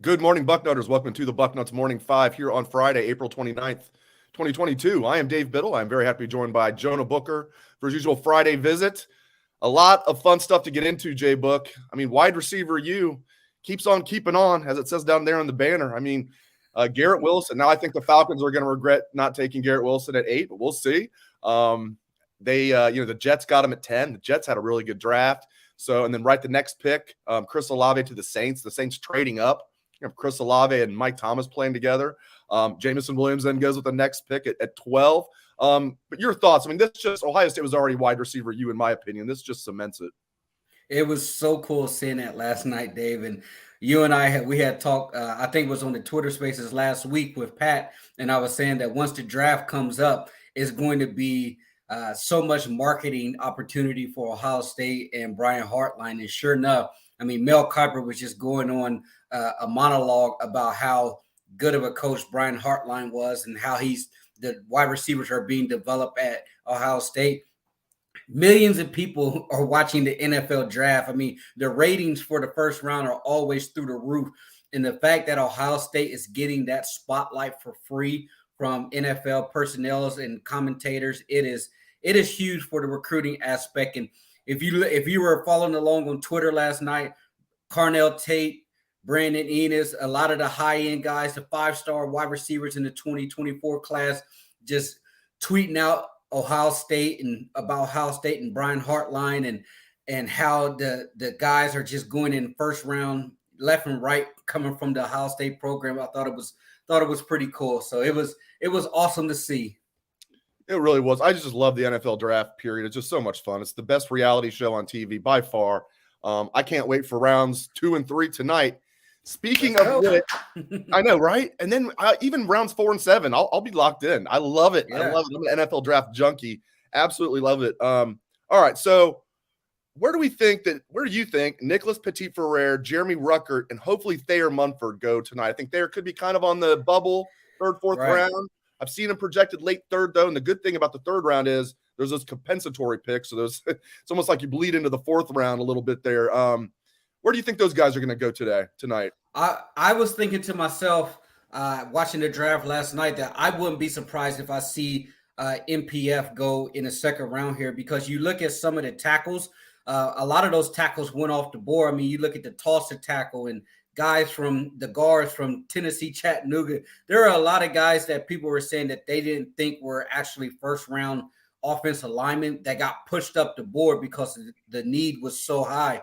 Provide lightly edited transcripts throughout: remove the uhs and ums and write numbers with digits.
Good morning, Bucknutters. Welcome to the Bucknuts Morning 5 here on Friday, April 29th, 2022. I am Dave Biddle. I'm very happy to be joined by Jonah Booker for his usual Friday visit. A lot of fun stuff to get into, J Book. I mean, wide receiver U keeps on keeping on, as it says down there on the banner. I mean, Garrett Wilson. Now I think the Falcons are going to regret not taking Garrett Wilson at 8, but we'll see. The Jets got him at 10. The Jets had a really good draft. So, and then right the next pick, Chris Olave to the Saints. The Saints trading up. You have Chris Olave and Mike Thomas playing together. Jamison Williams then goes with the next pick at 12. But your thoughts? I mean, this just Ohio State was already wide receiver U, in my opinion. This just cements it. It was so cool seeing that last night, Dave. And you and I had talked, I think it was on the Twitter Spaces last week with Pat. And I was saying that once the draft comes up, it's going to be so much marketing opportunity for Ohio State and Brian Hartline. And sure enough, I mean, Mel Kiper was just going on a monologue about how good of a coach Brian Hartline was and how the wide receivers are being developed at Ohio State. Millions of people are watching the NFL draft. I mean, the ratings for the first round are always through the roof. And the fact that Ohio State is getting that spotlight for free from NFL personnel and commentators, it is huge for the recruiting aspect. And if you were following along on Twitter last night, Carnell Tate, Brandon Enos, a lot of the high-end guys, the 5-star wide receivers in the 2024 class, just tweeting out Ohio State and about Ohio State and Brian Hartline and how the guys are just going in first round, left and right, coming from the Ohio State program. I thought it was pretty cool. So it was awesome to see. It really was. I just love the NFL draft period. It's just so much fun. It's the best reality show on TV by far. I can't wait for rounds 2 and 3 tonight. Speaking of which, I know, right? And then even rounds 4 and 7, I'll be locked in. I love it. Yeah. I love it. I'm an NFL draft junkie. Absolutely love it. All right. So where do you think Nicholas Petit-Ferrer, Jeremy Ruckert, and hopefully Thayer Munford go tonight? I think Thayer could be kind of on the bubble, 3rd, 4th round. I've seen him projected late 3rd, though. And the good thing about the 3rd round is there's those compensatory picks. So it's almost like you bleed into the 4th round a little bit there. Where do you think those guys are going to go tonight? I was thinking to myself, watching the draft last night, that I wouldn't be surprised if I see MPF go in the 2nd round here, because you look at some of the tackles, a lot of those tackles went off the board. I mean, you look at the Tulsa tackle and guys from the guards from Tennessee, Chattanooga. There are a lot of guys that people were saying that they didn't think were actually 1st round offensive linemen that got pushed up the board because the need was so high.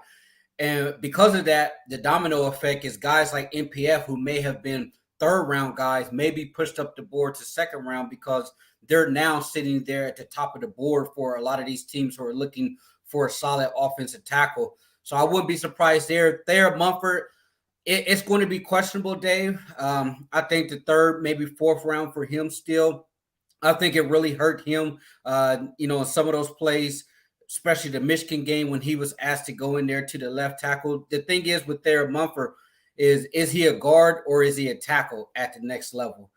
And because of that, the domino effect is guys like MPF, who may have been 3rd round guys, may be pushed up the board to 2nd round because they're now sitting there at the top of the board for a lot of these teams who are looking for a solid offensive tackle. So I wouldn't be surprised there. Thayer Munford, it's going to be questionable, Dave. I think the 3rd, maybe 4th round for him still. I think it really hurt him, in some of those plays, especially the Michigan game when he was asked to go in there to the left tackle. The thing is with Thayer Munford is he a guard or is he a tackle at the next level?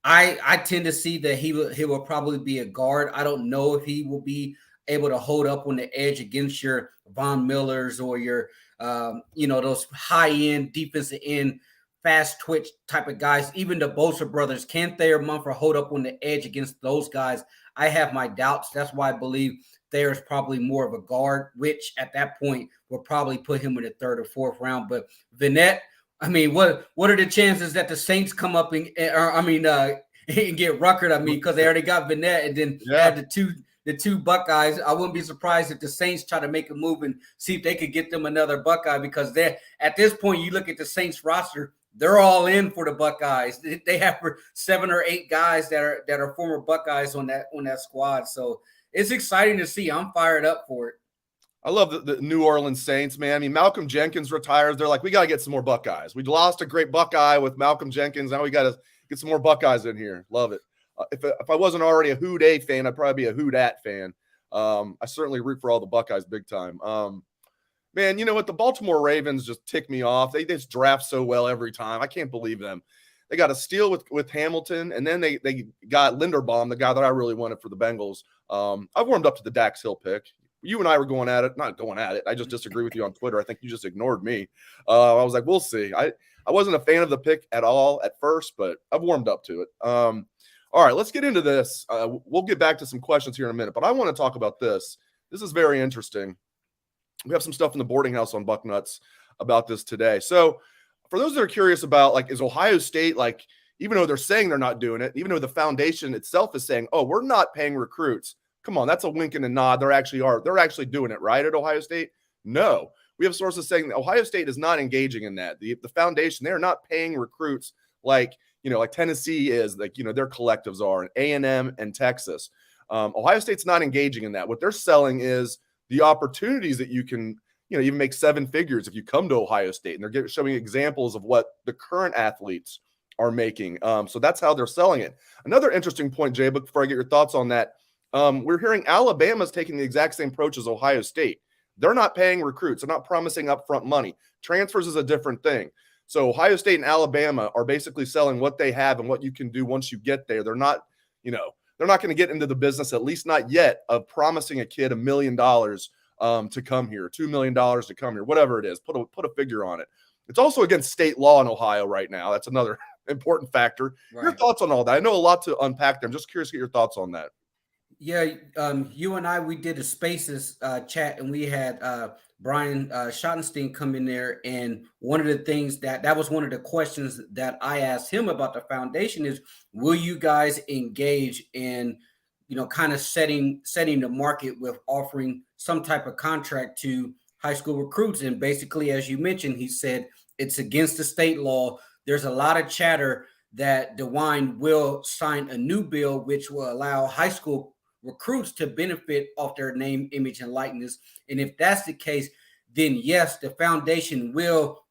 I tend to see that he will probably be a guard. I don't know if he will be able to hold up on the edge against your Von Millers or your, those high-end defensive end, fast twitch type of guys. Even the Bosa brothers, can Thayer Munford hold up on the edge against those guys? I have my doubts. That's why I believe Thayer is probably more of a guard, which at that point will probably put him in the 3rd or 4th round. But Vannett, I mean, what are the chances that the Saints come up and get Ruckert? I mean, because they already got Vannett and then had the two Buckeyes. I wouldn't be surprised if the Saints try to make a move and see if they could get them another Buckeye, because they're at this point, you look at the Saints roster, they're all in for the Buckeyes. They have 7 or 8 guys that are former Buckeyes on that squad. So it's exciting to see. I'm fired up for it. I love the New Orleans Saints, man. I mean, Malcolm Jenkins retires. They're like, we got to get some more Buckeyes. We lost a great Buckeye with Malcolm Jenkins. Now we got to get some more Buckeyes in here. Love it. If I wasn't already a Hoot A fan, I'd probably be a Hoot At fan. I certainly root for all the Buckeyes big time. Man, you know what? The Baltimore Ravens just tick me off. They just draft so well every time. I can't believe them. They got a steal with Hamilton, and then they got Linderbaum, the guy that I really wanted for the Bengals. I warmed up to the Dax Hill pick. you and I were not going at it. I just disagree with you on Twitter. I think you just ignored me. I was like, we'll see. I wasn't a fan of the pick at all at first, but I've warmed up to it. All right, let's get into this. We'll get back to some questions here in a minute, but I want to talk about this. This is very interesting. We have some stuff in the boarding house on Bucknuts about this today. So for those that are curious about, like, is Ohio State, like, even though they're saying they're not doing it, even though the foundation itself is saying, oh, we're not paying recruits. Come on, that's a wink and a nod. They're actually doing it, right, at Ohio State? No. We have sources saying that Ohio State is not engaging in that. The foundation, they're not paying recruits like Tennessee is, like, their collectives are, and A&M and Texas. Ohio State's not engaging in that. What they're selling is the opportunities that you can, even make seven figures if you come to Ohio State. And they're showing examples of what the current athletes are making. So that's how they're selling it. Another interesting point, Jay, but before I get your thoughts on that, we're hearing Alabama's taking the exact same approach as Ohio State. They're not paying recruits. They're not promising upfront money. Transfers is a different thing. So Ohio State and Alabama are basically selling what they have and what you can do once you get there. They're not, they're not going to get into the business, at least not yet, of promising a kid $1 million to come here, $2 million to come here, whatever it is. Put a figure on it. It's also against state law in Ohio right now. That's another important factor. Right. Your thoughts on all that? I know a lot to unpack there. I'm just curious to get your thoughts on that. Yeah, you and I, we did a Spaces chat, and we had Brian Schottenstein come in there, and one of the things that was one of the questions that I asked him about the foundation is, will you guys engage in, kind of setting the market with offering some type of contract to high school recruits? And basically, as you mentioned, he said it's against the state law. There's a lot of chatter that DeWine will sign a new bill which will allow high school recruits to benefit off their name, image, and likeness. And if that's the case, then yes, the foundation will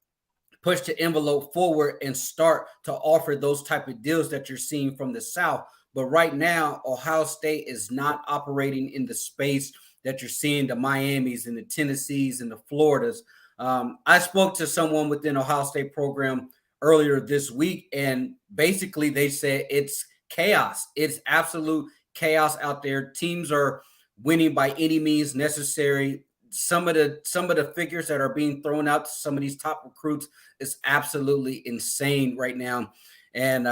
push the envelope forward and start to offer those type of deals that you're seeing from the South. But right now, Ohio State is not operating in the space that you're seeing the Miamis and the Tennessees and the Floridas. I spoke to someone within Ohio State program earlier this week, and basically they said it's chaos. It's absolute chaos out there. Teams are winning by any means necessary. Some of the figures that are being thrown out to some of these top recruits is absolutely insane right now. And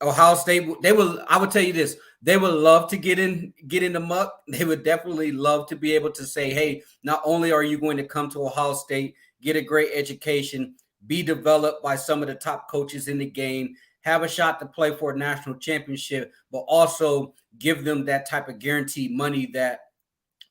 Ohio State, I would tell you this, they would love to get in the muck. They would definitely love to be able to say, hey, not only are you going to come to Ohio State, get a great education, be developed by some of the top coaches in the game, have a shot to play for a national championship, but also give them that type of guaranteed money that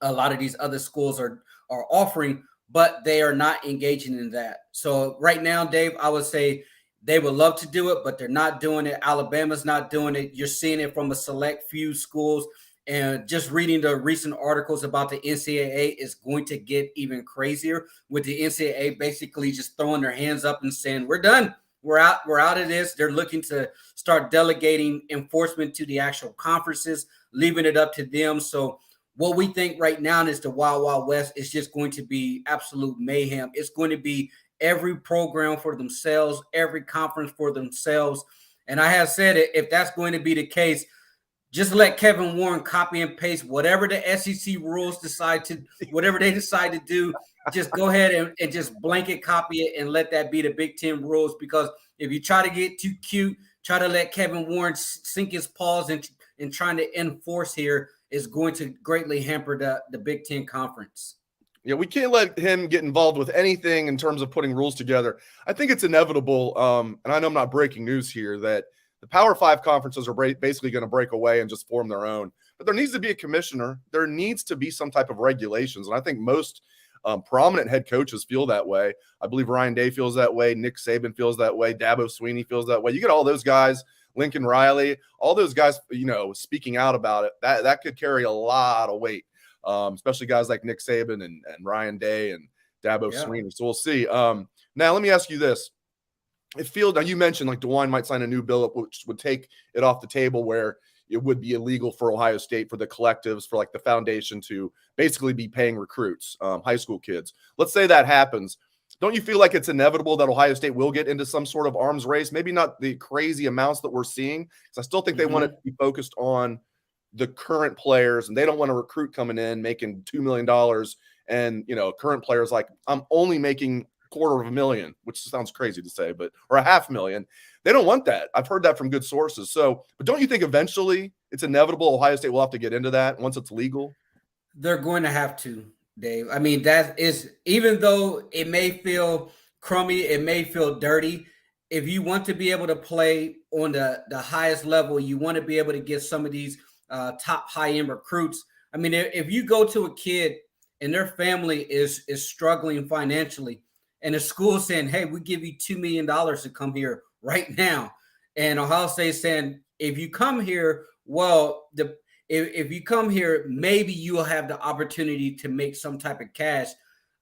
a lot of these other schools are offering, but they are not engaging in that. So right now, Dave, I would say they would love to do it, but they're not doing it. Alabama's not doing it. You're seeing it from a select few schools. And just reading the recent articles about the NCAA is going to get even crazier, with the NCAA basically just throwing their hands up and saying, we're done. We're out of this. They're looking to start delegating enforcement to the actual conferences, leaving it up to them. So what we think right now is the Wild Wild West is just going to be absolute mayhem. It's going to be every program for themselves, every conference for themselves. And I have said it, if that's going to be the case, just let Kevin Warren copy and paste whatever the SEC rules whatever they decide to do. Just go ahead and just blanket copy it and let that be the Big Ten rules. Because if you try to get too cute, try to let Kevin Warren sink his paws in trying to enforce here, is going to greatly hamper the Big Ten conference. Yeah, we can't let him get involved with anything in terms of putting rules together. I think it's inevitable, and I know I'm not breaking news here, that the Power 5 conferences are basically going to break away and just form their own. But there needs to be a commissioner. There needs to be some type of regulations. And I think most prominent head coaches feel that way. I believe Ryan Day feels that way. Nick Saban feels that way. Dabo Swinney feels that way. You get all those guys, Lincoln Riley, all those guys, speaking out about it. That could carry a lot of weight, especially guys like Nick Saban and Ryan Day and Dabo Swinney. So we'll see. Now, let me ask you this. Now you mentioned like DeWine might sign a new bill which would take it off the table, where it would be illegal for Ohio State, for the collectives, for like the foundation to basically be paying recruits, high school kids. Let's say that happens. Don't you feel like it's inevitable that Ohio State will get into some sort of arms race? Maybe not the crazy amounts that we're seeing, because I still think they want it to be focused on the current players, and they don't want to recruit coming in making $2 million. And, current players like, I'm only making $250,000, which sounds crazy to say, or $500,000. They don't want that. I've heard that from good sources. So, but don't you think eventually it's inevitable Ohio State will have to get into that once it's legal? They're going to have to, Dave. I mean, that is, even though it may feel crummy, it may feel dirty, if you want to be able to play on the highest level, you want to be able to get some of these top high-end recruits. I mean, if you go to a kid and their family is struggling financially, and the school saying, hey, we give you $2 million to come here right now. And Ohio State saying, if you come here, well, if you come here, maybe you will have the opportunity to make some type of cash.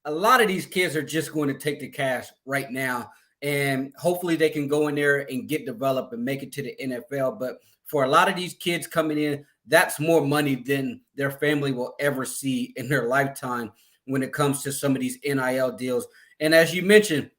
A lot of these kids are just going to take the cash right now. And hopefully they can go in there and get developed and make it to the NFL. But for a lot of these kids coming in, that's more money than their family will ever see in their lifetime when it comes to some of these NIL deals. And as you mentioned,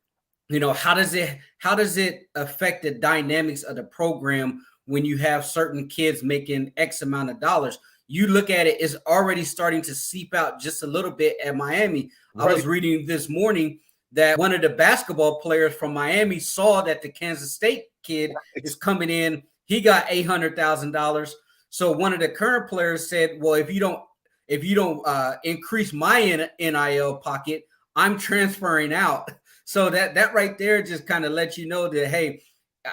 how does it affect the dynamics of the program when you have certain kids making X amount of dollars? You look at it, it's already starting to seep out just a little bit at Miami. Right. I was reading this morning that one of the basketball players from Miami saw that the Kansas State kid is coming in. He got $800,000. So one of the current players said, well, if you don't increase my NIL pocket, I'm transferring out. So that right there just kind of lets you know that, hey,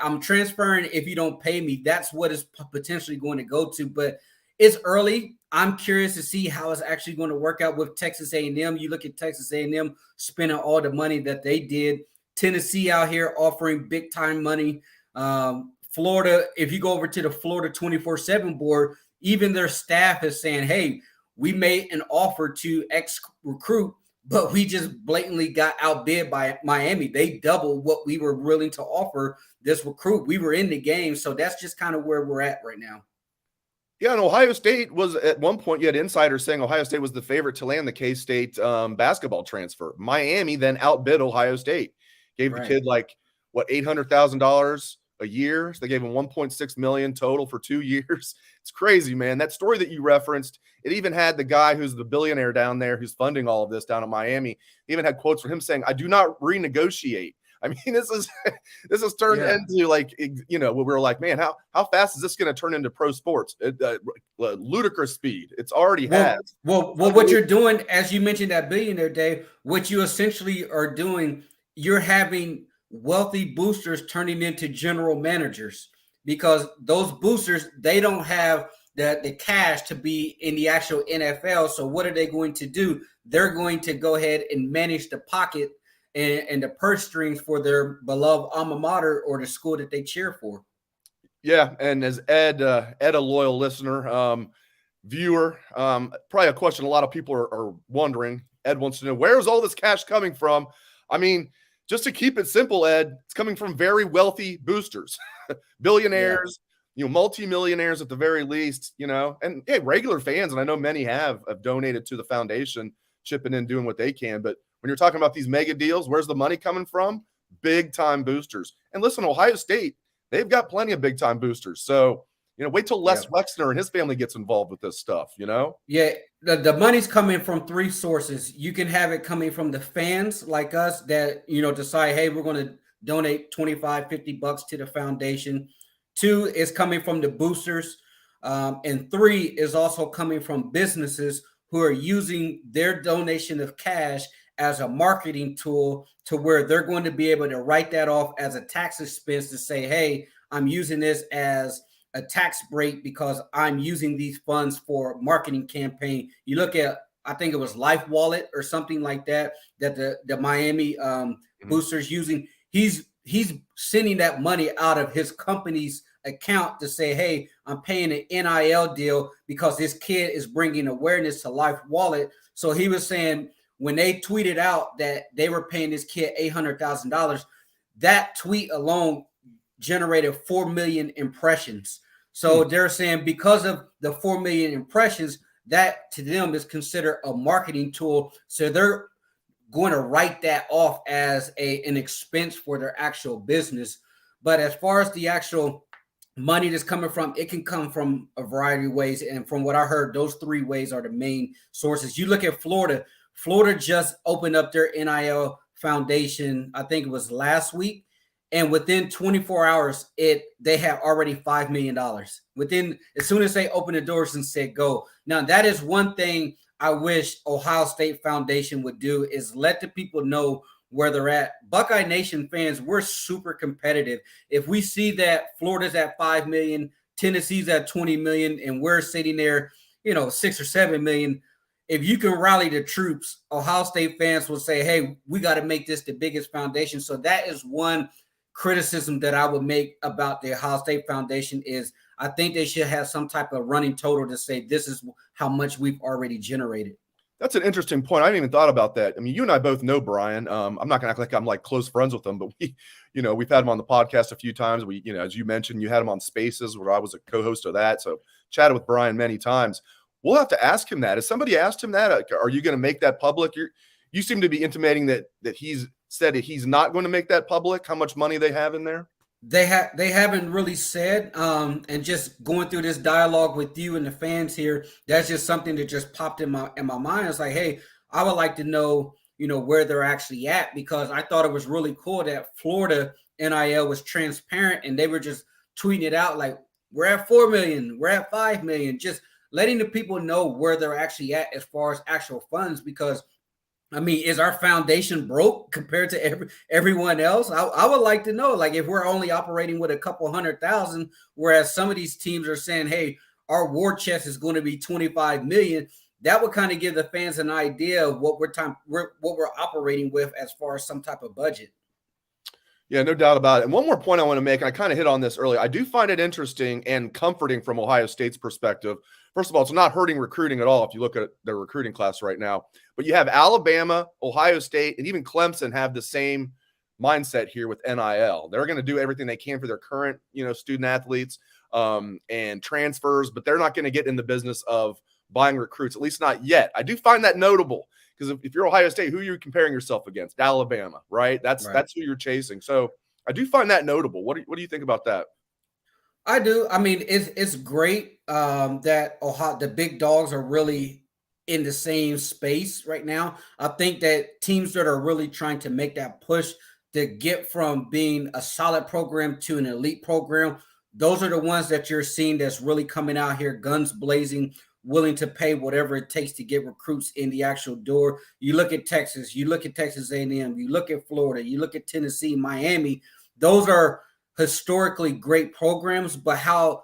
I'm transferring. If you don't pay me, that's what it's potentially going to go to. But it's early. I'm curious to see how it's actually going to work out with Texas A&M. You look at Texas A&M spending all the money that they did. Tennessee out here offering big time money. Florida, if you go over to the Florida 24/7 board, even their staff is saying, hey, we made an offer to X recruit, but we just blatantly got outbid by Miami. They doubled what we were willing to offer this recruit. We were in the game. So that's just kind of where we're at right now. Yeah, and Ohio State was at one point, you had insiders saying Ohio State was the favorite to land the K-State basketball transfer. Miami then outbid Ohio State, gave the kid $800,000 a year. So they gave him $1.6 million total for 2 years. It's crazy, man. That story that you referenced, it even had the guy who's the billionaire down there who's funding all of this down in Miami. He even had quotes from him saying, I do not renegotiate. I mean, this is turned into we were like, man, how fast is this going to turn into pro sports? Ludicrous speed. It's already has. Well, what you're doing, as you mentioned that billionaire, Dave, what you essentially are doing, you're having wealthy boosters turning into general managers, because those boosters, they don't have the cash to be in the actual NFL. So what are they going to do? They're going to go ahead and manage the pocket and the purse strings for their beloved alma mater or the school that they cheer for. Yeah, and as Ed, a loyal listener, viewer, probably a question a lot of people are wondering. Ed wants to know, where is all this cash coming from? I mean, just to keep it simple, Ed, it's coming from very wealthy boosters, billionaires, multimillionaires at the very least, and hey, regular fans, and I know many have donated to the foundation, chipping in, doing what they can. But when you're talking about these mega deals, where's the money coming from? Big time boosters. And listen, Ohio State, they've got plenty of big time boosters. So, wait till Les Wexner and his family gets involved with this stuff, Yeah, the money's coming from three sources. You can have it coming from the fans like us that, decide, hey, we're going to donate $25-50 to the foundation. 2 is coming from the boosters. And 3 is also coming from businesses who are using their donation of cash as a marketing tool to where they're going to be able to write that off as a tax expense to say, hey, I'm using this as a tax break because I'm using these funds for marketing campaign. You look at, I think it was Life Wallet or something like that the Miami booster's using. He's sending that money out of his company's account to say, hey, I'm paying an NIL deal because this kid is bringing awareness to Life Wallet. So he was saying, when they tweeted out that they were paying this kid $800,000, that tweet alone generated 4 million impressions. So they're saying because of the 4 million impressions, that to them is considered a marketing tool. So they're going to write that off as an expense for their actual business. But as far as the actual money that's coming from, it can come from a variety of ways. And from what I heard, those 3 ways are the main sources. You look at Florida. Florida just opened up their NIL foundation, I think it was last week. And within 24 hours, they had already $5 million. As soon as they opened the doors and said go. Now, that is one thing I wish Ohio State Foundation would do, is let the people know where they're at. Buckeye Nation fans, we're super competitive. If we see that Florida's at 5 million, Tennessee's at 20 million, and we're sitting there, 6 or 7 million, if you can rally the troops, Ohio State fans will say, hey, we got to make this the biggest foundation. So that is one criticism that I would make about the Ohio State Foundation, is I think they should have some type of running total to say this is how much we've already generated. That's an interesting point. I hadn't even thought about that. I mean, you and I both know Brian. I'm not gonna act like I'm like close friends with him, but we've had him on the podcast a few times. We, as you mentioned, you had him on Spaces where I was a co-host of that. So chatted with Brian many times. We'll have to ask him that. Has somebody asked him that? Are you going to make that public? You seem to be intimating that he's said that he's not going to make that public, how much money they have in there. They haven't really said, and just going through this dialogue with you and the fans here, that's just something that just popped in my mind. It's like, hey, I would like to know, where they're actually at, because I thought it was really cool that Florida NIL was transparent and they were just tweeting it out like, we're at 4 million, we're at 5 million, just letting the people know where they're actually at as far as actual funds. Because I mean, is our foundation broke compared to everyone else? I would like to know, like, if we're only operating with a couple 100,000, whereas some of these teams are saying, hey, our war chest is going to be 25 million. That would kind of give the fans an idea of what we're operating with as far as some type of budget. Yeah, no doubt about it. And one more point I want to make, and I kind of hit on this earlier. I do find it interesting and comforting from Ohio State's perspective. First of all, it's not hurting recruiting at all if you look at their recruiting class right now. But you have Alabama, Ohio State, and even Clemson have the same mindset here with NIL. They're going to do everything they can for their current, student athletes and transfers, but they're not going to get in the business of buying recruits, at least not yet. I do find that notable, because if you're Ohio State, who are you comparing yourself against? Alabama, right? That's who you're chasing. So I do find that notable. What do you think about that? I do. I mean, it's great that the big dogs are really in the same space right now. I think that teams that are really trying to make that push to get from being a solid program to an elite program, those are the ones that you're seeing that's really coming out here, guns blazing, willing to pay whatever it takes to get recruits in the actual door. You look at Texas, you look at Texas A&M, you look at Florida, you look at Tennessee, Miami. Those are historically great programs, but how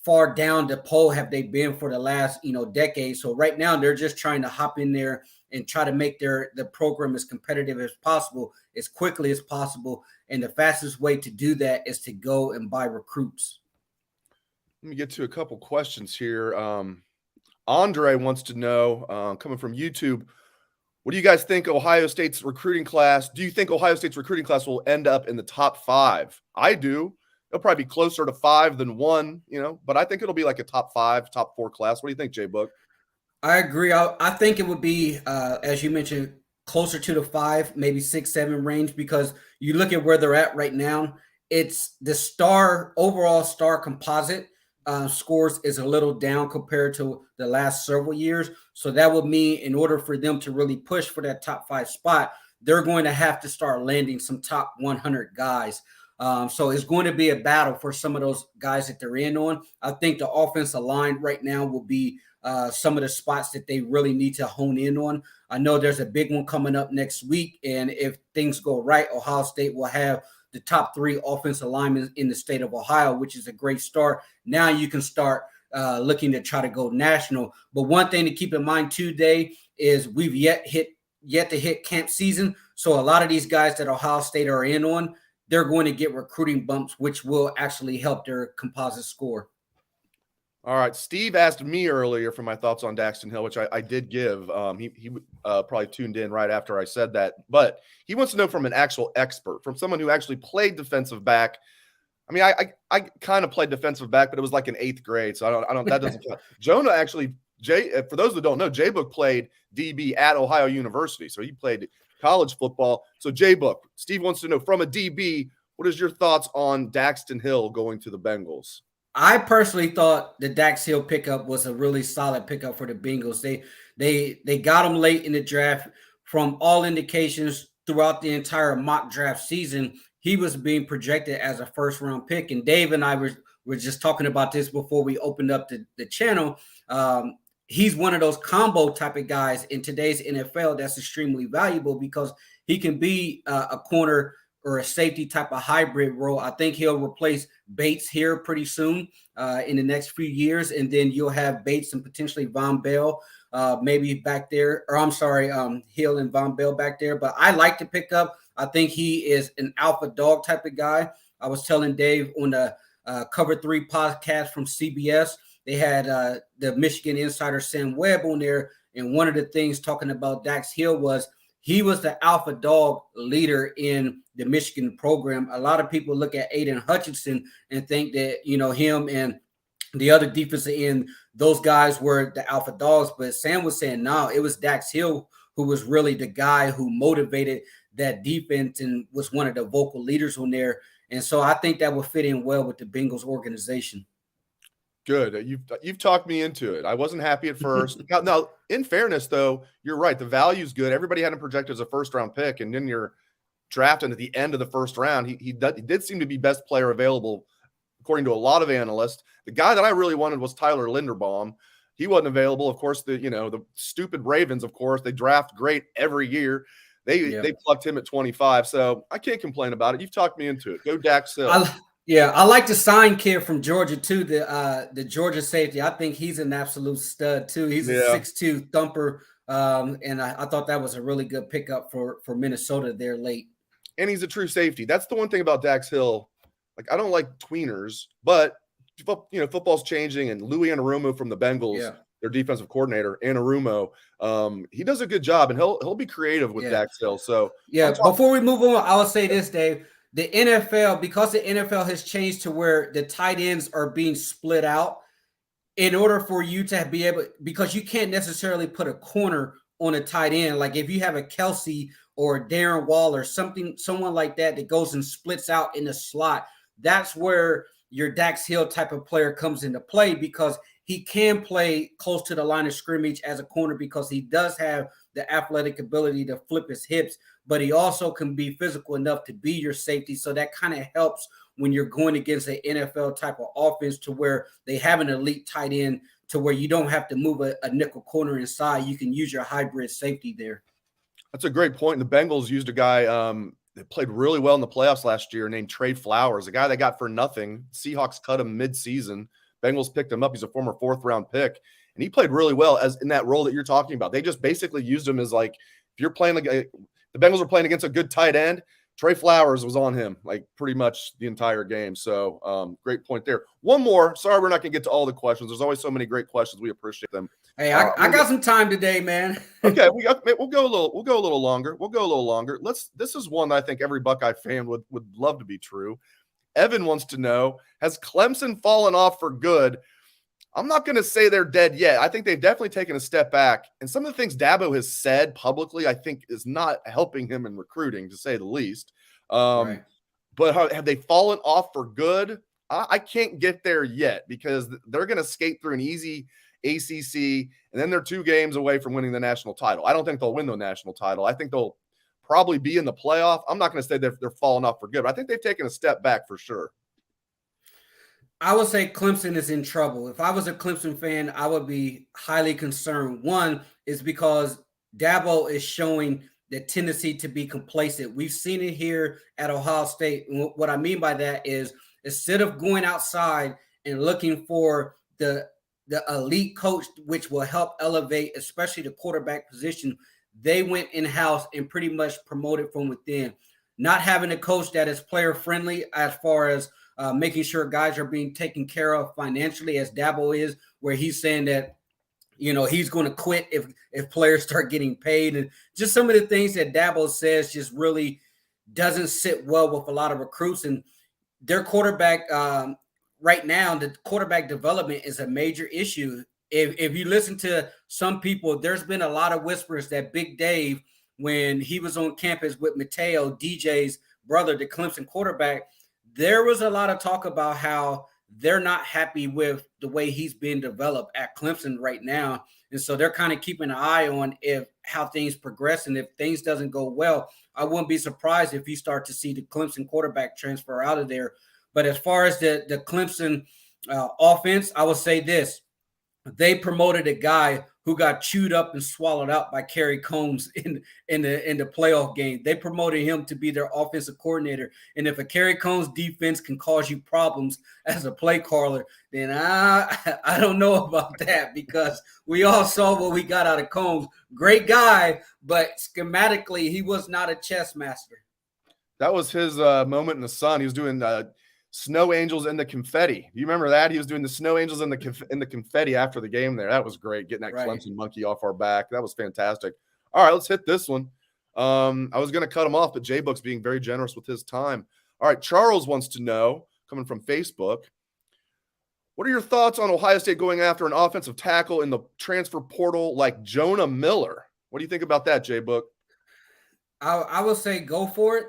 far down the pole have they been for the last, decade? So right now they're just trying to hop in there and try to make the program as competitive as possible, as quickly as possible. And the fastest way to do that is to go and buy recruits. Let me get to a couple questions here. Andre wants to know, coming from YouTube, what do you guys think Ohio State's recruiting class? Do you think Ohio State's recruiting class will end up in the top 5? I do. It'll probably be closer to 5 than 1, but I think it'll be like a top 5, top 4 class. What do you think, J-Book? I agree. I think it would be, as you mentioned, closer to the 5, maybe 6, 7 range, because you look at where they're at right now. It's the overall star composite scores is a little down compared to the last several years. So that would mean in order for them to really push for that top 5 spot, they're going to have to start landing some top 100 guys. So it's going to be a battle for some of those guys that they're in on. I think the offensive line right now will be some of the spots that they really need to hone in on. I know there's a big one coming up next week, and if things go right, Ohio State will have the top 3 offensive linemen in the state of Ohio, which is a great start. Now you can start looking to try to go national. But one thing to keep in mind today is we've yet to hit camp season. So a lot of these guys that Ohio State are in on, they're going to get recruiting bumps, which will actually help their composite score. All right. Steve asked me earlier for my thoughts on Daxton Hill, which I did give. He probably tuned in right after I said that. But he wants to know from an actual expert, from someone who actually played defensive back. I mean, I kind of played defensive back, but it was like in 8th grade. So I don't that doesn't count. Jonah actually, for those that don't know, J-Book played DB at Ohio University. So he played college football. So J-Book, Steve wants to know from a DB, what is your thoughts on Daxton Hill going to the Bengals? I personally thought the Dax Hill pickup was a really solid pickup for the Bengals. They got him late in the draft. From all indications throughout the entire mock draft season, he was being projected as a first round pick. And Dave and I were just talking about this before we opened up the channel. He's one of those combo type of guys in today's NFL that's extremely valuable because he can be a corner or a safety type of hybrid role. I think he'll replace Bates here pretty soon in the next few years. And then you'll have Bates and potentially Von Bell maybe back there. Or I'm sorry, Hill and Von Bell back there. But I like to pick up. I think he is an alpha dog type of guy. I was telling Dave on the Cover 3 podcast from CBS, they had the Michigan insider Sam Webb on there. And one of the things talking about Dax Hill was he was the alpha dog leader in the Michigan program. A lot of people look at Aiden Hutchinson and think that, him and the other defensive end, those guys were the alpha dogs. But Sam was saying, no, it was Dax Hill who was really the guy who motivated that defense and was one of the vocal leaders on there. And so I think that would fit in well with the Bengals organization. Good. You've talked me into it. I wasn't happy at first. Now, in fairness, though, you're right. The value's good. Everybody had him projected as a first-round pick, and then you're drafting at the end of the first round. He did seem to be best player available, according to a lot of analysts. The guy that I really wanted was Tyler Linderbaum. He wasn't available. Of course, the stupid Ravens, of course, they draft great every year. They plucked him at 25, so I can't complain about it. You've talked me into it. Go Dax Hill. I like the sign kid from Georgia too, the Georgia safety. I think he's an absolute stud too. He's a 6'2" thumper, and I thought that was a really good pickup for Minnesota there late. And he's a true safety. That's the one thing about Dax Hill. Like, I don't like tweeners, but football's changing, and Louis Anarumo from the Bengals, their defensive coordinator, Anarumo, he does a good job, and he'll be creative with Dax Hill. So before we move on, I will say this, Dave. The NFL, because the NFL has changed to where the tight ends are being split out, in order for you to be able, because you can't necessarily put a corner on a tight end. Like if you have a Kelsey or a Darren Waller, someone like that goes and splits out in the slot, that's where your Dax Hill type of player comes into play, because he can play close to the line of scrimmage as a corner because he does have the athletic ability to flip his hips, but he also can be physical enough to be your safety. So that kind of helps when you're going against an NFL type of offense to where they have an elite tight end to where you don't have to move a nickel corner inside. You can use your hybrid safety there. That's a great point. And the Bengals used a guy that played really well in the playoffs last year named Trey Flowers, a guy they got for nothing. Seahawks cut him mid-season. Bengals picked him up. He's a former fourth-round pick, and he played really well as in that role that you're talking about. They just basically used him as like, if you're playing the Bengals were playing against a good tight end, Trey Flowers was on him like pretty much the entire game. So great point there. One more. Sorry, we're not going to get to all the questions. There's always so many great questions. We appreciate them. Hey, I got some time today, man. Okay, we'll go a little longer. This is one that I think every Buckeye fan would love to be true. Evan wants to know, has Clemson fallen off for good? I'm not going to say they're dead yet. I think they've definitely taken a step back. And some of the things Dabo has said publicly, I think, is not helping him in recruiting, to say the least. Right. But have they fallen off for good? I can't get there yet because they're going to skate through an easy ACC, and then they're 2 games away from winning the national title. I don't think they'll win the national title. I think they'll probably be in the playoff. I'm not going to say they're falling off for good, but I think they've taken a step back for sure. I would say Clemson is in trouble. If I was a Clemson fan, I would be highly concerned. One is because Dabo is showing the tendency to be complacent. We've seen it here at Ohio State. What I mean by that is instead of going outside and looking for the elite coach, which will help elevate, especially the quarterback position, they went in-house and pretty much promoted from within. Not having a coach that is player-friendly as far as making sure guys are being taken care of financially, as Dabo is, where he's saying that, he's going to quit if players start getting paid. And just some of the things that Dabo says just really doesn't sit well with a lot of recruits. And their quarterback right now, the quarterback development is a major issue. If you listen to some people, there's been a lot of whispers that Big Dave, when he was on campus with Mateo, DJ's brother, the Clemson quarterback, there was a lot of talk about how they're not happy with the way he's being developed at Clemson right now. And so they're kind of keeping an eye on how things progress. And if things doesn't go well, I wouldn't be surprised if you start to see the Clemson quarterback transfer out of there. But as far as the Clemson offense, I would say this. They promoted a guy who got chewed up and swallowed up by Kerry Combs in the playoff game. They promoted him to be their offensive coordinator. And if a Kerry Combs defense can cause you problems as a play caller, then I don't know about that, because we all saw what we got out of Combs. Great guy, but schematically, he was not a chess master. That was his moment in the sun. He was doing snow angels in the confetti. Do you remember that? He was doing the snow angels in the confetti after the game there. That was great, getting that Clemson monkey off our back. That was fantastic. All right, let's hit this one. I was going to cut him off, but J-Book's being very generous with his time. All right, Charles wants to know, coming from Facebook, what are your thoughts on Ohio State going after an offensive tackle in the transfer portal like Jonah Miller? What do you think about that, J-Book? I would say go for it.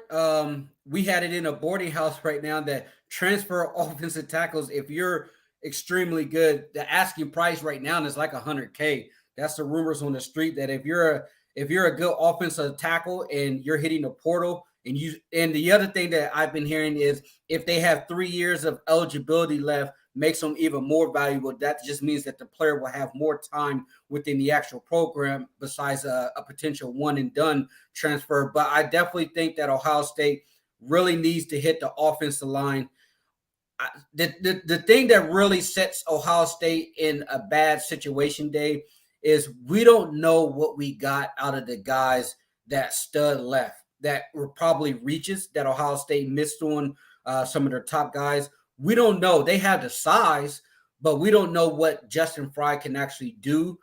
We had it in a boarding house right now that transfer offensive tackles, if you're extremely good, the asking price right now is like $100K. That's the rumors on the street, that if you're a good offensive tackle and you're hitting the portal, and the other thing that I've been hearing is if they have 3 years of eligibility left, makes them even more valuable. That just means that the player will have more time within the actual program besides a potential one and done transfer. But I definitely think that Ohio State really needs to hit the offensive line. The thing that really sets Ohio State in a bad situation, Dave, is we don't know what we got out of the guys that stud left, that were probably reaches that Ohio State missed on some of their top guys. We don't know. They have the size, but we don't know what Justin Fry can actually do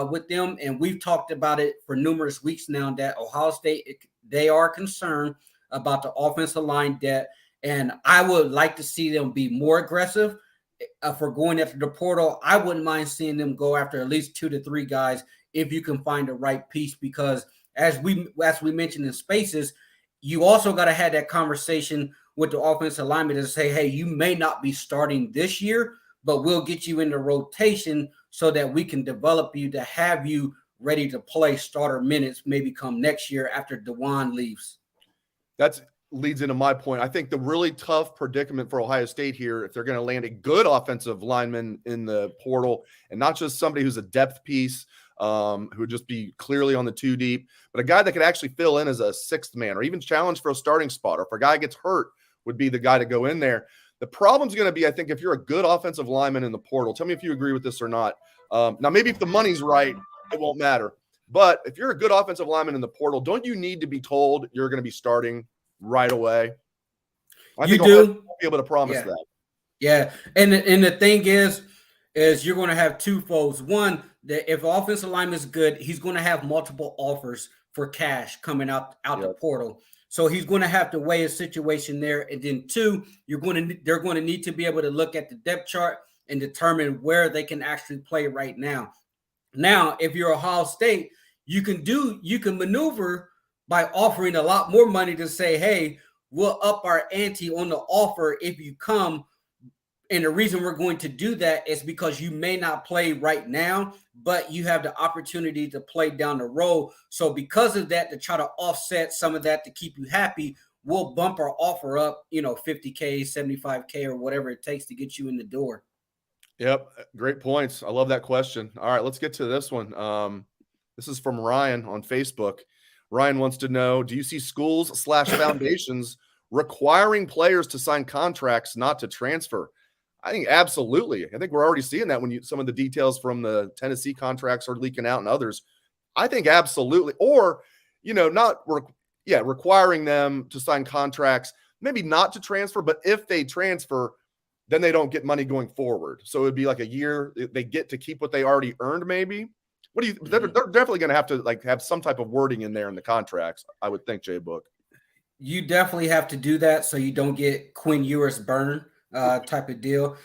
with them. And we've talked about it for numerous weeks now that Ohio State, they are concerned about the offensive line depth. And I would like to see them be more aggressive for going after the portal. I wouldn't mind seeing them go after at least 2 to 3 guys if you can find the right piece, because as we mentioned in Spaces, you also got to have that conversation with the offensive lineman to say, hey, you may not be starting this year, but we'll get you in the rotation so that we can develop you to have you ready to play starter minutes maybe come next year after DeJuan leaves. That leads into my point. I think the really tough predicament for Ohio State here, if they're going to land a good offensive lineman in the portal and not just somebody who's a depth piece, who would just be clearly on the 2 deep, but a guy that could actually fill in as a 6th man or even challenge for a starting spot, or if a guy gets hurt, would be the guy to go in there. The problem's going to be, I think, if you're a good offensive lineman in the portal, tell me if you agree with this or not. Now, maybe if the money's right, it won't matter. But if you're a good offensive lineman in the portal, don't you need to be told you're going to be starting right away? I think do. I'll be able to promise that. Yeah, and the thing is you're going to have two folds. One, that if offensive lineman is good, he's going to have multiple offers for cash coming out the portal. So he's going to have to weigh a situation there. And then 2, they're going to need to be able to look at the depth chart and determine where they can actually play right now. Now, if you're Ohio State, you can maneuver by offering a lot more money to say, hey, we'll up our ante on the offer if you come. And the reason we're going to do that is because you may not play right now, but you have the opportunity to play down the road. So because of that, to try to offset some of that to keep you happy, we'll bump our offer up, $50K, $75K, or whatever it takes to get you in the door. Yep. Great points. I love that question. All right, let's get to this one. This is from Ryan on Facebook. Ryan wants to know, do you see schools/foundations requiring players to sign contracts not to transfer? I think absolutely. I think we're already seeing that when some of the details from the Tennessee contracts are leaking out and others. I think absolutely. Or, requiring them to sign contracts, maybe not to transfer, but if they transfer, then they don't get money going forward. So it would be like a year. They get to keep what they already earned, maybe. What do you? They're definitely going to have to have some type of wording in there in the contracts, I would think, J-Book. You definitely have to do that so you don't get Quinn Ewers burn type of deal.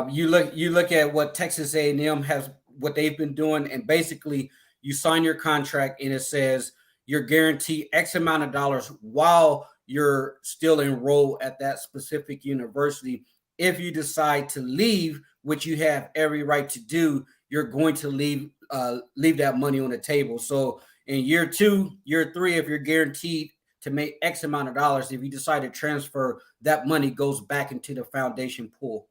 You look at what Texas A&M has, what they've been doing, and basically you sign your contract and it says you're guaranteed X amount of dollars while you're still enrolled at that specific university. if you decide to leave, which you have every right to do, you're going to leave that money on the table. So in year 2, year 3, if you're guaranteed to make X amount of dollars, if you decide to transfer, that money goes back into the foundation pool.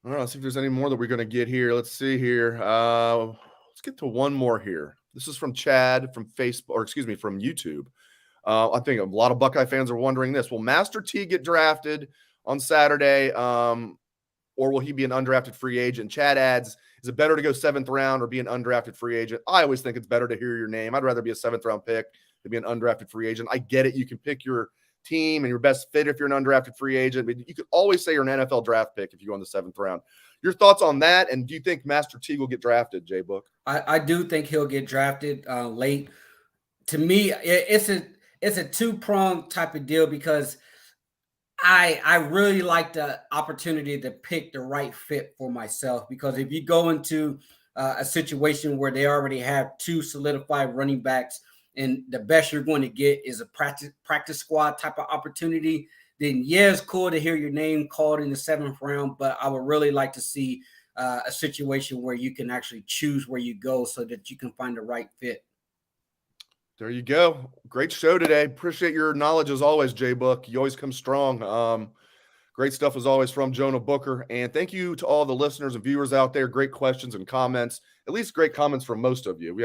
All right, let's see if there's any more that we're going to get here. Let's see here. Let's get to one more here. This is from Chad from from YouTube. I think a lot of Buckeye fans are wondering this. Will Master T get drafted on Saturday, or will he be an undrafted free agent? Chad adds, is it better to go 7th round or be an undrafted free agent? I always think it's better to hear your name. I'd rather be a 7th round pick than be an undrafted free agent. I get it. You can pick your team and your best fit if you're an undrafted free agent, but you could always say you're an NFL draft pick if you go in the 7th round. Your thoughts on that? And do you think Master T will get drafted, J Book? I do think he'll get drafted late. To me, it's a two-pronged type of deal because I really like the opportunity to pick the right fit for myself, because if you go into a situation where they already have 2 solidified running backs and the best you're going to get is a practice squad type of opportunity, then yeah, it's cool to hear your name called in the 7th round, but I would really like to see a situation where you can actually choose where you go so that you can find the right fit. There you go. Great show today. Appreciate your knowledge as always, J Book. You always come strong. Great stuff as always from Jonah Booker. And thank you to all the listeners and viewers out there. Great questions and comments. At least great comments from most of you.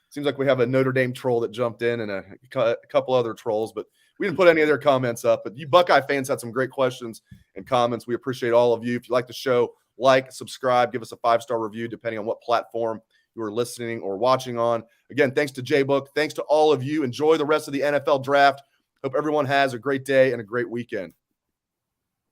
Seems like we have a Notre Dame troll that jumped in and a couple other trolls, but we didn't put any of their comments up. But you Buckeye fans had some great questions and comments. We appreciate all of you. If you like the show, like, subscribe, give us a 5-star review, depending on what platform you are listening or watching on. Again, thanks to J Book. Thanks to all of you. Enjoy the rest of the NFL draft. Hope everyone has a great day and a great weekend.